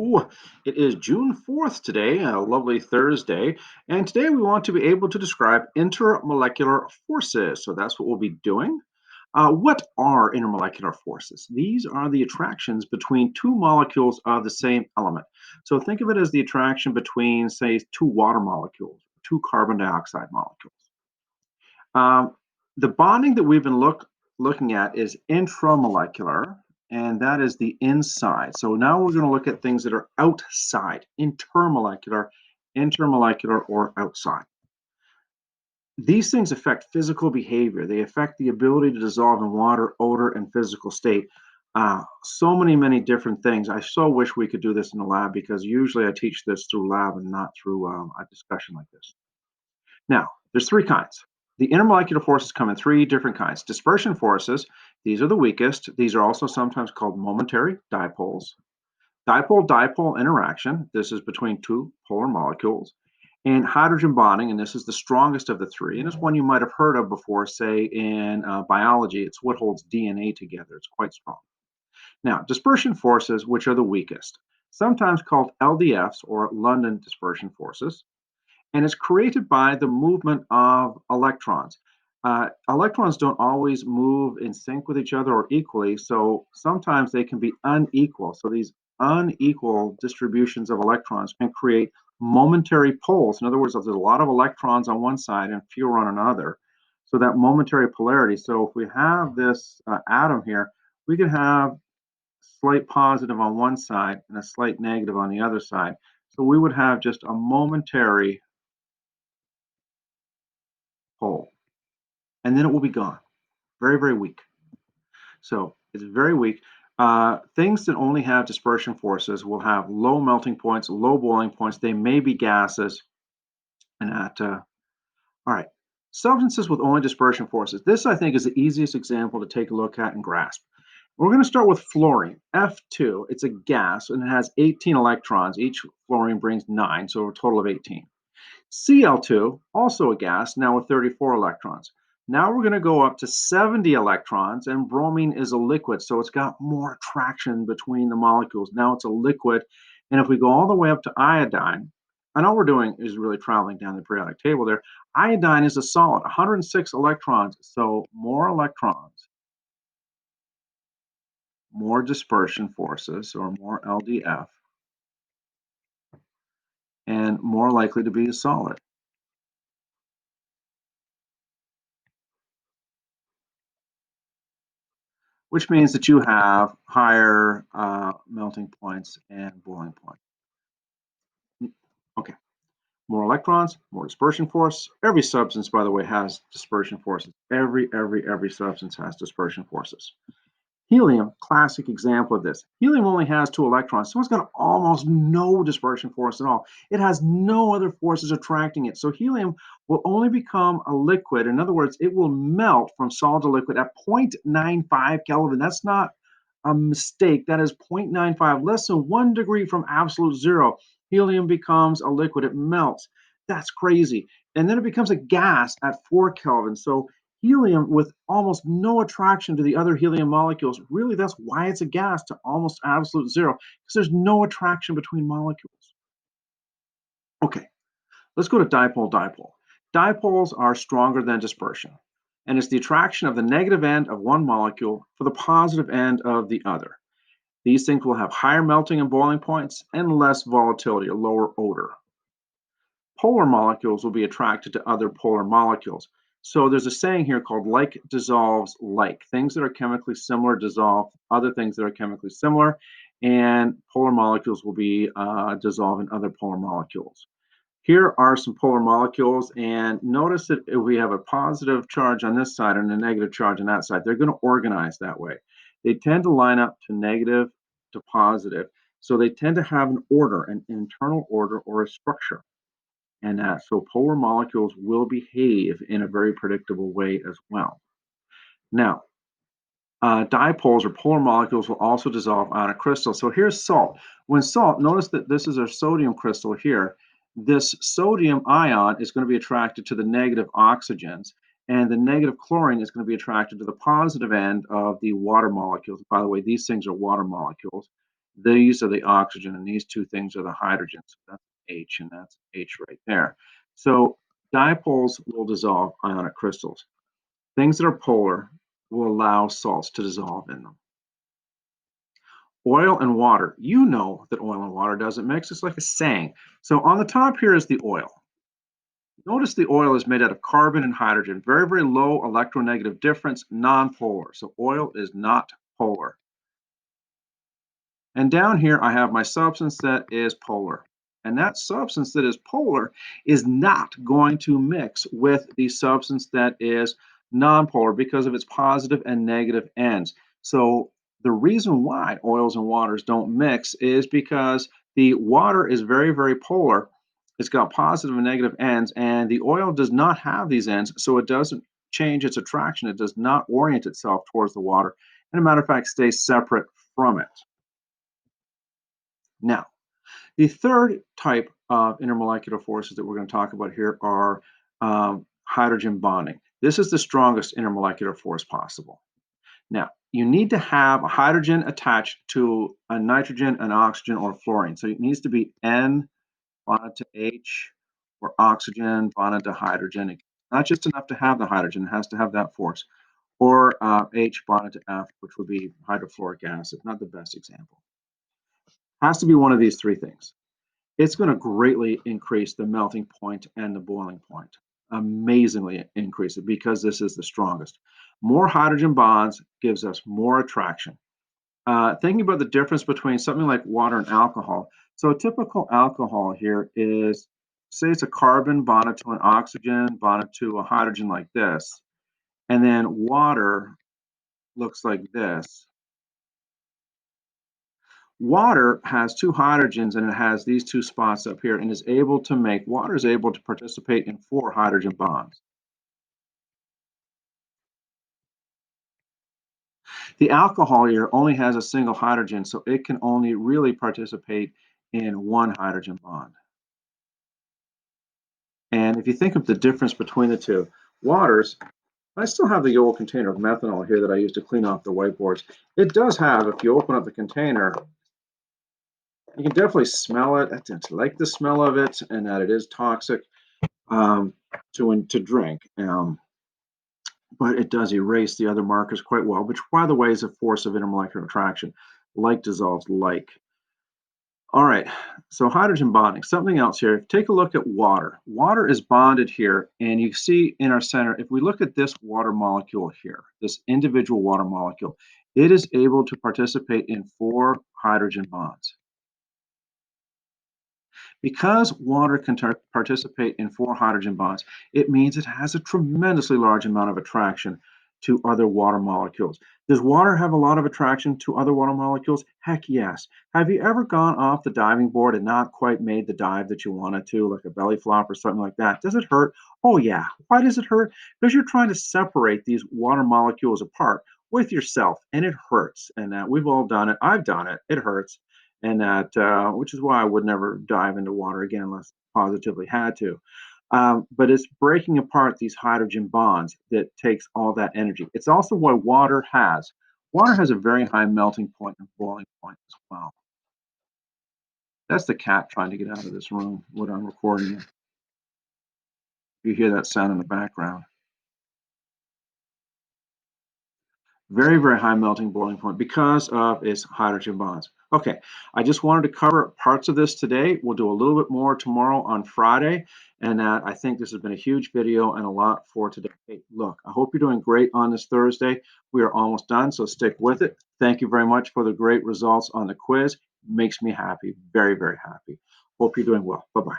Hello, it is June 4th today, a lovely Thursday, and today we want to be able to describe intermolecular forces. So that's what we'll be doing. What are intermolecular forces? These are the attractions between two molecules of the same element. So think of it as the attraction between, say, two water molecules, two carbon dioxide molecules. Um, the bonding that we've been looking at is intramolecular, and that is the inside. So now we're going to look at things that are outside, intermolecular or outside. These things affect physical behavior. They affect the ability to dissolve in water, odor, and physical state. So many different things. I so wish we could do this in the lab because usually I teach this through lab and not through a discussion like this. Now, there's three kinds. The intermolecular forces come in three different kinds. Dispersion forces, these are the weakest. These are also sometimes called momentary dipoles. Dipole-dipole interaction, this is between two polar molecules. And hydrogen bonding, and this is the strongest of the three. And it's one you might have heard of before, say in biology. It's what holds DNA together. It's quite strong. Now, dispersion forces, which are the weakest, sometimes called LDFs or London dispersion forces, and it's created by the movement of electrons. Electrons don't always move in sync with each other or equally, so sometimes they can be unequal. So these unequal distributions of electrons can create momentary poles. In other words, there's a lot of electrons on one side and fewer on another. So that momentary polarity. So if we have this atom here, we can have slight positive on one side and a slight negative on the other side. So we would have just a momentary pole, and then it will be gone. Very weak. So it's very weak. Things that only have dispersion forces will have low melting points, low boiling points. They may be gases. And that, all right. Substances with only dispersion forces. This, I think, is the easiest example to take a look at and grasp. We're going to start with fluorine, F2. It's a gas, and it has 18 electrons. Each fluorine brings 9, so a total of 18. Cl2, also a gas, now with 34 electrons. Now we're going to go up to 70 electrons, and bromine is a liquid, so it's got more attraction between the molecules. Now it's a liquid, and if we go all the way up to iodine, and all we're doing is really traveling down the periodic table there, iodine is a solid, 106 electrons, so more electrons, more dispersion forces, or more LDF, and more likely to be a solid. Which means that you have higher melting points and boiling points. Okay, more electrons, more dispersion force. Every substance, by the way, has dispersion forces. Every substance has dispersion forces. Helium, classic example of this. Helium only has 2 electrons, so it's got almost no dispersion force at all. It has no other forces attracting it. So helium will only become a liquid. In other words, it will melt from solid to liquid at 0.95 Kelvin. That's not a mistake. That is 0.95, less than 1 degree from absolute zero. Helium becomes a liquid. It melts. That's crazy. And then it becomes a gas at 4 Kelvin. So helium with almost no attraction to the other helium molecules. Really, that's why it's a gas to almost absolute zero, because there's no attraction between molecules. Okay, let's go to dipole-dipole. Dipoles are stronger than dispersion, and it's the attraction of the negative end of one molecule for the positive end of the other. These things will have higher melting and boiling points and less volatility or lower odor. Polar molecules will be attracted to other polar molecules. So there's a saying here called like dissolves like. Things that are chemically similar dissolve other things that are chemically similar, and polar molecules will be dissolving other polar molecules. Here are some polar molecules, and notice that if we have a positive charge on this side and a negative charge on that side, they're going to organize that way. They tend to line up to negative to positive, so they tend to have an order, an internal order or a structure. And so polar molecules will behave in a very predictable way as well. Now, dipoles or polar molecules will also dissolve on a crystal. So here's salt. When salt, notice that this is a sodium crystal here. This sodium ion is going to be attracted to the negative oxygens, and the negative chlorine is going to be attracted to the positive end of the water molecules. By the way, these things are water molecules. These are the oxygen, and these two things are the hydrogen. So that's H, and that's H right there. So dipoles will dissolve ionic crystals. Things that are polar will allow salts to dissolve in them. Oil and water. You know that oil and water doesn't mix. It's like a saying. So on the top here is the oil. Notice the oil is made out of carbon and hydrogen. Very, very low electronegative difference, non-polar. So oil is not polar. And down here, I have my substance that is polar. And that substance that is polar is not going to mix with the substance that is nonpolar because of its positive and negative ends. So the reason why oils and waters don't mix is because the water is very, very polar. It's got positive and negative ends, and the oil does not have these ends, so it doesn't change its attraction. It does not orient itself towards the water. And a matter of fact, stays separate from it. Now, the third type of intermolecular forces that we're going to talk about here are hydrogen bonding. This is the strongest intermolecular force possible. Now, you need to have a hydrogen attached to a nitrogen, an oxygen, or fluorine. So it needs to be N bonded to H or oxygen bonded to hydrogen. It's not just enough to have the hydrogen, it has to have that force. Or H bonded to F, which would be hydrofluoric acid. Not the best example. Has to be one of these three things. It's going to greatly increase the melting point and the boiling point. Amazingly increase it because this is the strongest. More hydrogen bonds gives us more attraction. Thinking about the difference between something like water and alcohol. So a typical alcohol here is, say it's a carbon bonded to an oxygen, bonded to a hydrogen like this, and then water looks like this. Water has two hydrogens and it has these two spots up here and is able to make, water is able to participate in 4 hydrogen bonds. The alcohol here only has a single hydrogen, so it can only really participate in 1 hydrogen bond. And if you think of the difference between the two, waters, I still have the old container of methanol here that I used to clean off the whiteboards. It does have, if you open up the container, you can definitely smell it. I don't like the smell of it and that it is toxic to drink. But it does erase the other markers quite well, which, by the way, is a force of intermolecular attraction. Like dissolves like. All right, so hydrogen bonding. Something else here. Take a look at water. Water is bonded here, and you see in our center, if we look at this water molecule here, this individual water molecule, it is able to participate in 4 hydrogen bonds. Because water can participate in 4 hydrogen bonds, it means it has a tremendously large amount of attraction to other water molecules. Does water have a lot of attraction to other water molecules? Heck yes. Have you ever gone off the diving board and not quite made the dive that you wanted to, like a belly flop or something like that? Does it hurt? Oh, yeah. Why does it hurt? Because you're trying to separate these water molecules apart with yourself, and it hurts. And we've all done it. I've done it. It hurts, and that which is why I would never dive into water again unless positively had to. But it's breaking apart these hydrogen bonds that takes all that energy. It's also why water has a very high melting point and boiling point as well. That's the cat trying to get out of this room when I'm recording it. You hear that sound in the background. Very, very high melting boiling point because of its hydrogen bonds. Okay, I just wanted to cover parts of this today. We'll do a little bit more tomorrow on Friday. And I think this has been a huge video and a lot for today. Hey, look, I hope you're doing great on this Thursday. We are almost done, so stick with it. Thank you very much for the great results on the quiz. Makes me happy, very, very happy. Hope you're doing well. Bye-bye.